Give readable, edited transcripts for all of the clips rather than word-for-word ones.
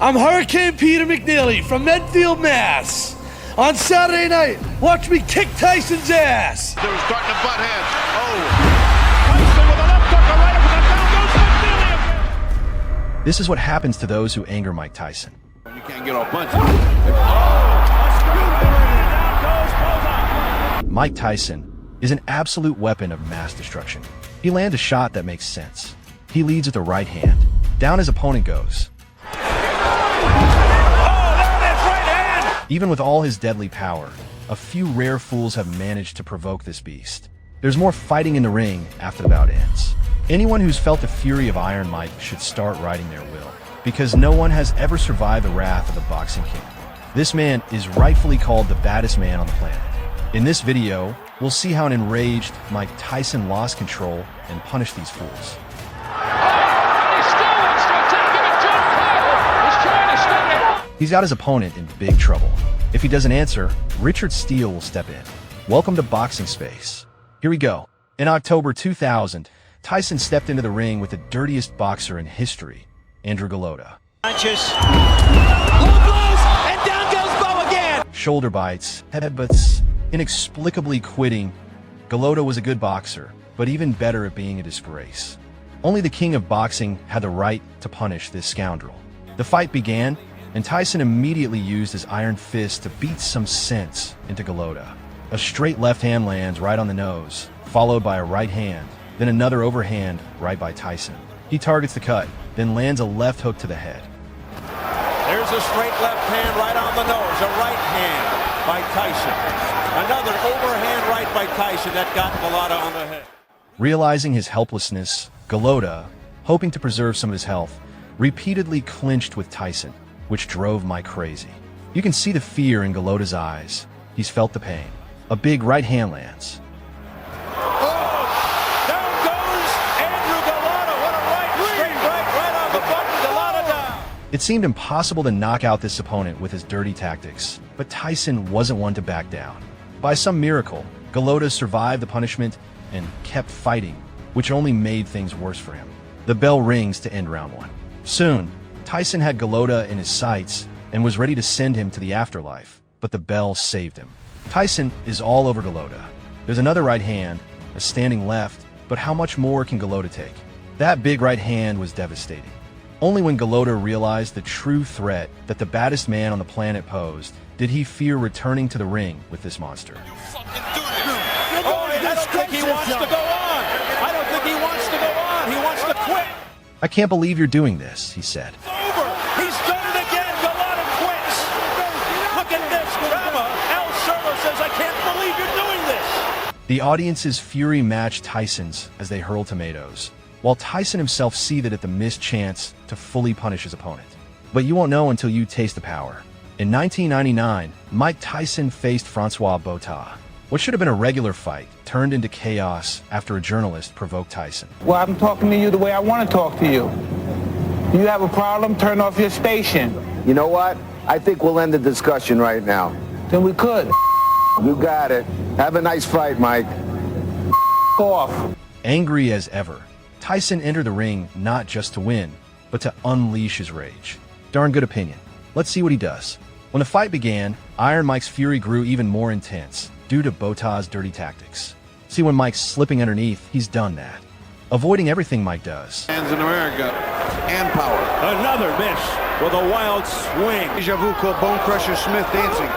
I'm Hurricane Peter McNeely from Medfield, Mass. On Saturday night, watch me kick Tyson's ass. They're starting to butt heads. Tyson with a left hook, a right hook, and down goes McNeely again. This is what happens to those who anger Mike Tyson. You can't get off punches. Mike Tyson is an absolute weapon of mass destruction. He lands a shot that makes sense. He leads with the right hand. Down his opponent goes. Even with all his deadly power, a few rare fools have managed to provoke this beast. There's more fighting in the ring after the bout ends. Anyone who's felt the fury of Iron Mike should start riding their will, because no one has ever survived the wrath of the boxing king. This man is rightfully called the baddest man on the planet. In this video, we'll see how an enraged Mike Tyson lost control and punished these fools. He's got his opponent in big trouble. If he doesn't answer, Richard Steele will step in. Welcome to Boxing Space. Here we go. In October 2000, Tyson stepped into the ring with the dirtiest boxer in history, Andrew Golota. Low blows, and down goes Bo again. Shoulder bites, headbutts, inexplicably quitting. Golota was a good boxer, but even better at being a disgrace. Only the king of boxing had the right to punish this scoundrel. The fight began, and Tyson immediately used his iron fist to beat some sense into Golota. A straight left hand lands right on the nose, followed by a right hand, then another overhand right by Tyson. He targets the cut, then lands a left hook to the head. There's a straight left hand right on the nose, a right hand by Tyson. Another overhand right by Tyson that got Golota on the head. Realizing his helplessness, Golota, hoping to preserve some of his health, repeatedly clinched with Tyson, which drove Mike crazy. You can see the fear in Golota's eyes. He's felt the pain. A big right hand lands. Oh! Down goes Andrew Golota. What a right, straight right on the button. Golota down. It seemed impossible to knock out this opponent with his dirty tactics, but Tyson wasn't one to back down. By some miracle, Golota survived the punishment and kept fighting, which only made things worse for him. The bell rings to end round one. Soon, Tyson had Golota in his sights and was ready to send him to the afterlife, but the bell saved him. Tyson is all over Golota. There's another right hand, a standing left, but how much more can Golota take? That big right hand was devastating. Only when Golota realized the true threat that the baddest man on the planet posed did he fear returning to the ring with this monster. I don't think he wants to go on. I don't think he wants to go on. He wants to quit. I can't believe you're doing this, he said. It's over. He's done it again. Golota quits. Look at this drama. Al Sherler says, I can't believe you're doing this. The audience's fury matched Tyson's as they hurled tomatoes, while Tyson himself seethed at the missed chance to fully punish his opponent. But you won't know until you taste the power. In 1999, Mike Tyson faced Francois Botha. What should have been a regular fight turned into chaos after a journalist provoked Tyson. Well, I'm talking to you the way I want to talk to you. You have a problem, turn off your station. You know what? I think we'll end the discussion right now. Then we could. You got it. Have a nice fight, Mike. Off. Angry as ever, Tyson entered the ring not just to win, but to unleash his rage. Darn good opinion. Let's see what he does. When the fight began, Iron Mike's fury grew even more intense due to Botha's dirty tactics. See, when Mike's slipping underneath, he's done that. Avoiding everything Mike does. Hands in America and power. Another miss with a wild swing. Deja vu called Bone Crusher Smith dancing.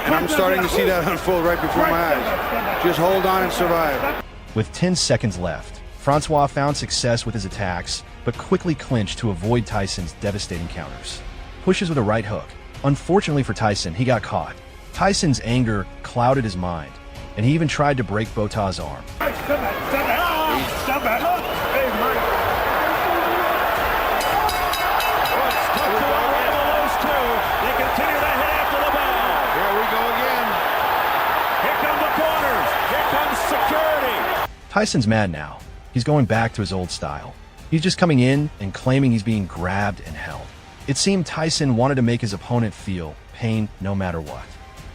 And I'm starting to see that unfold right before my eyes. Just hold on and survive. With 10 seconds left, Francois found success with his attacks, but quickly clinched to avoid Tyson's devastating counters. Pushes with a right hook. Unfortunately for Tyson, he got caught. Tyson's anger clouded his mind, and he even tried to break Botha's arm. Tyson's mad now. He's going back to his old style. He's just coming in and claiming he's being grabbed and held. It seemed Tyson wanted to make his opponent feel pain no matter what.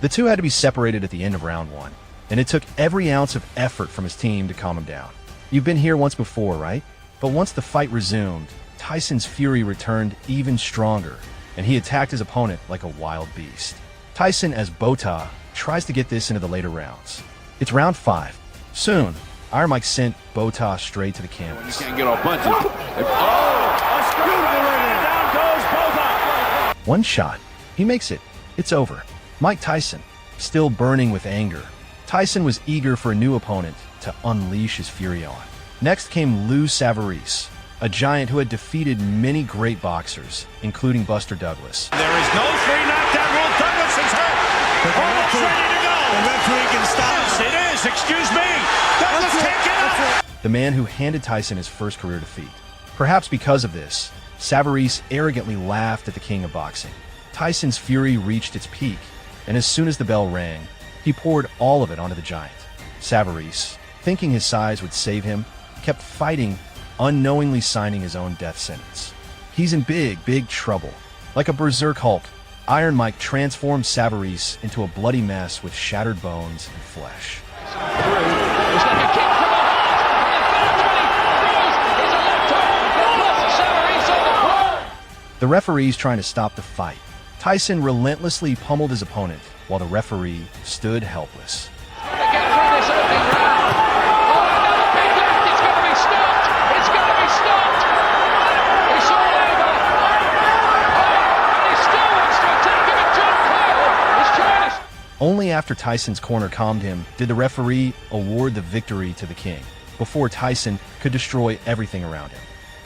The two had to be separated at the end of round one, and it took every ounce of effort from his team to calm him down. You've been here once before, right? But once the fight resumed, Tyson's fury returned even stronger, and he attacked his opponent like a wild beast. Tyson, as Botha, tries to get this into the later rounds. It's round 5. Soon, Iron Mike sent Botha straight to the canvas. You can't get all punches. Down goes Botha. One shot. He makes it. It's over. Mike Tyson, still burning with anger. Tyson was eager for a new opponent to unleash his fury on. Next came Lou Savarese, a giant who had defeated many great boxers, including Buster Douglas. There is no 3 knockdown rule. Douglas is hurt. Almost ready to go. The referee can stop. Yes, it is. Excuse me. Douglas can't get up. The man who handed Tyson his first career defeat. Perhaps because of this, Savarese arrogantly laughed at the king of boxing. Tyson's fury reached its peak, and as soon as the bell rang, he poured all of it onto the giant. Savarese, thinking his size would save him, kept fighting, unknowingly signing his own death sentence. He's in big trouble. Like a berserk Hulk, Iron Mike transformed Savarese into a bloody mess with shattered bones and flesh. It's like a kick from the heart. The referee's trying to stop the fight. Tyson relentlessly pummeled his opponent while the referee stood helpless. Only after Tyson's corner calmed him did the referee award the victory to the king, before Tyson could destroy everything around him.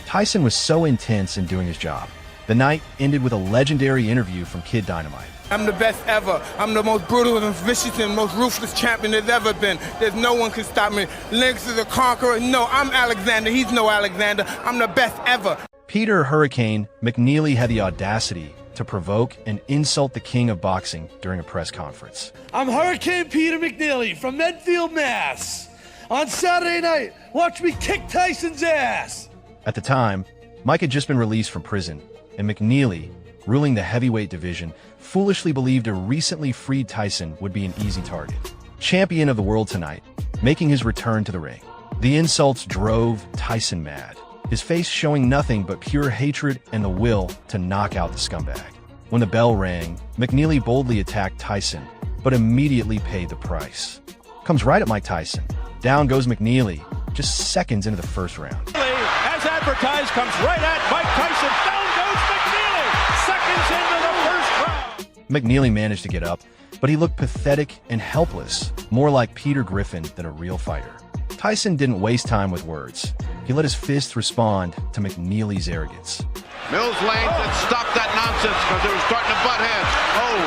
Tyson was so intense in doing his job. The night ended with a legendary interview from Kid Dynamite. I'm the best ever. I'm the most brutal and vicious and most ruthless champion there's ever been. There's no one can stop me. Lynx is a conqueror. No, I'm Alexander. He's no Alexander. I'm the best ever. Peter Hurricane McNeely had the audacity to provoke and insult the king of boxing during a press conference. I'm Hurricane Peter McNeely from Medfield, Mass. On Saturday night, watch me kick Tyson's ass. At the time, Mike had just been released from prison, and McNeely, ruling the heavyweight division, foolishly believed a recently freed Tyson would be an easy target. Champion of the world tonight, making his return to the ring. The insults drove Tyson mad, his face showing nothing but pure hatred and the will to knock out the scumbag. When the bell rang, McNeely boldly attacked Tyson, but immediately paid the price. Comes right at Mike Tyson. Down goes McNeely, just seconds into the first round. As advertised, comes right at Mike Tyson. Down goes McNeely. Seconds into the first round. McNeely managed to get up, but he looked pathetic and helpless, more like Peter Griffin than a real fighter. Tyson didn't waste time with words. He let his fists respond to McNeely's arrogance. Mills Lane said stop that nonsense because they were starting to butt heads. Oh.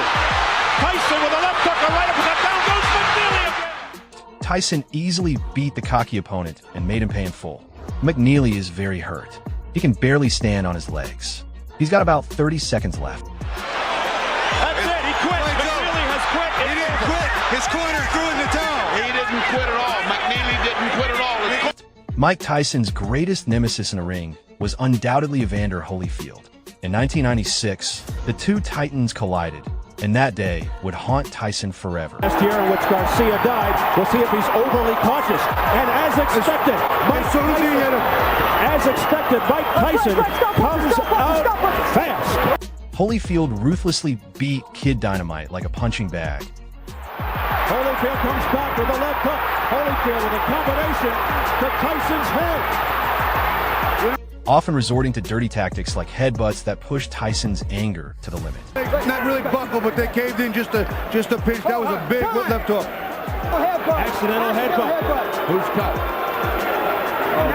Tyson with a left hook, a right uppercut. Down goes McNeely again. Tyson easily beat the cocky opponent and made him pay in full. McNeely is very hurt. He can barely stand on his legs. He's got about 30 seconds left. That's it. He quit. McNeely has quit. He didn't quit. His corner threw in the towel. He didn't quit at all. McNeely didn't quit at all. Mike Tyson's greatest nemesis in the ring was undoubtedly Evander Holyfield. In 1996, the two titans collided, and that day would haunt Tyson forever. Last year in which Garcia died, we'll see if he's overly cautious. And as expected, Mike Tyson comes out fast. Holyfield ruthlessly beat Kid Dynamite like a punching bag. Holyfield comes back with a left hook. Holyfield with a combination to Tyson's head. Often resorting to dirty tactics like headbutts that pushed Tyson's anger to the limit. Not really buckled, but they caved in just a pinch. That was a big left hook. Accidental headbutt. Who's cut?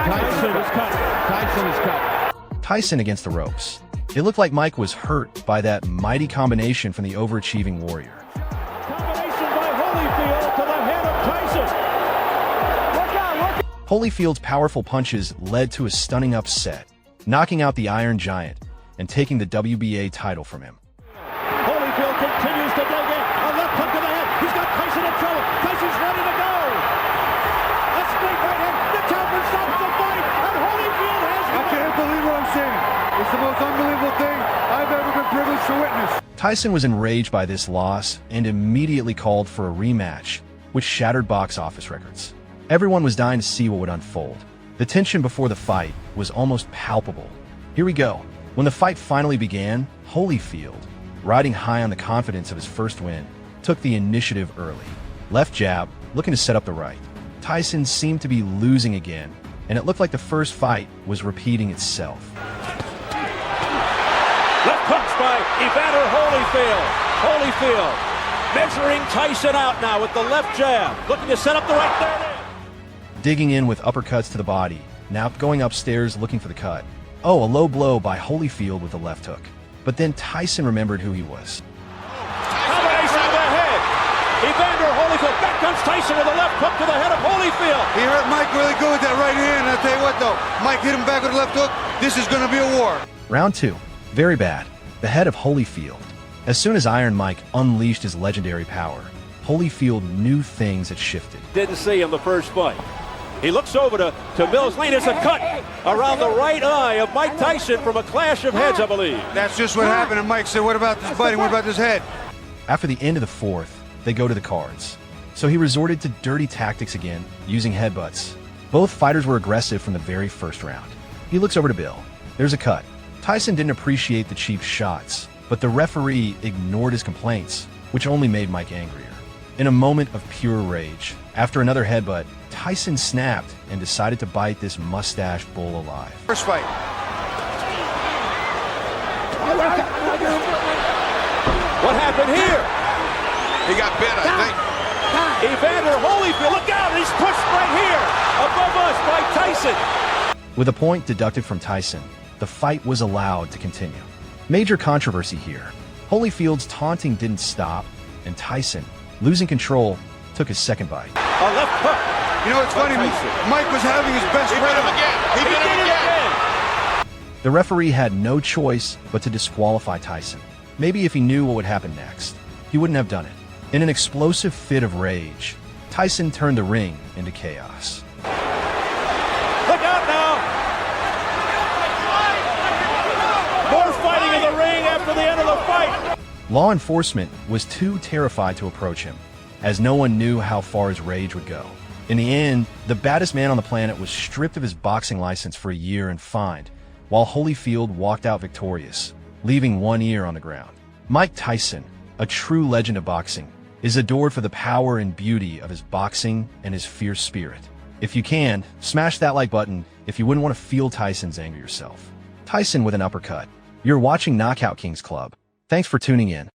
Tyson is cut. Tyson is cut. Tyson against the ropes. It looked like Mike was hurt by that mighty combination from the overachieving warrior. Combination by Holyfield to the head of Tyson. Holyfield's powerful punches led to a stunning upset, knocking out the Iron Giant and taking the WBA title from him. Holyfield continues to dig in. A left hook to the head. He's got Tyson in trouble. Tyson's ready to go. A straight right hand. The champion stops the fight, and Holyfield has won. I can't believe what I'm saying. It's the most unbelievable thing I've ever been privileged to witness. Tyson was enraged by this loss and immediately called for a rematch, which shattered box office records. Everyone was dying to see what would unfold. The tension before the fight was almost palpable. Here we go. When the fight finally began, Holyfield, riding high on the confidence of his first win, took the initiative early. Left jab, looking to set up the right. Tyson seemed to be losing again, and it looked like the first fight was repeating itself. Left hooks by Evander Holyfield. Holyfield measuring Tyson out now with the left jab, looking to set up the right. There it is. Digging in with uppercuts to the body, now going upstairs looking for the cut. Oh, a low blow by Holyfield with a left hook. But then Tyson remembered who he was. Combination of the head. Evander Holyfield. Back comes Tyson with a left hook to the head of Holyfield. He hurt Mike really good with that right hand. I'll tell you what, though. Mike hit him back with a left hook. This is going to be a war. Round 2. Very bad. The head of Holyfield. As soon as Iron Mike unleashed his legendary power, Holyfield knew things had shifted. Didn't see him the first fight. He looks over to Mills Lane. There's a cut around the right eye of Mike Tyson from a clash of heads, I believe. That's just what happened. And Mike said, what about this biting? What about this head? After the end of the fourth, they go to the cards. So he resorted to dirty tactics again, using headbutts. Both fighters were aggressive from the very first round. He looks over to Bill. There's a cut. Tyson didn't appreciate the cheap shots, but the referee ignored his complaints, which only made Mike angrier. In a moment of pure rage, after another headbutt, Tyson snapped and decided to bite this mustached bull alive. First fight. What happened here? He got bit, I think. Evander Holyfield, look out! He's pushed right here above us by Tyson. With a point deducted from Tyson, the fight was allowed to continue. Major controversy here. Holyfield's taunting didn't stop, and Tyson, losing control, took his second bite. A left hook. You know, it's funny. Mike was having his best rhythm. He did it again. The referee had no choice but to disqualify Tyson. Maybe if he knew what would happen next, he wouldn't have done it. In an explosive fit of rage, Tyson turned the ring into chaos. Look out now! More fighting in the ring after the end of the fight. Law enforcement was too terrified to approach him, as no one knew how far his rage would go. In the end, the baddest man on the planet was stripped of his boxing license for a year and fined, while Holyfield walked out victorious, leaving one ear on the ground. Mike Tyson, a true legend of boxing, is adored for the power and beauty of his boxing and his fierce spirit. If you can, smash that like button if you wouldn't want to feel Tyson's anger yourself. Tyson with an uppercut. You're watching Knockout Kings Club. Thanks for tuning in.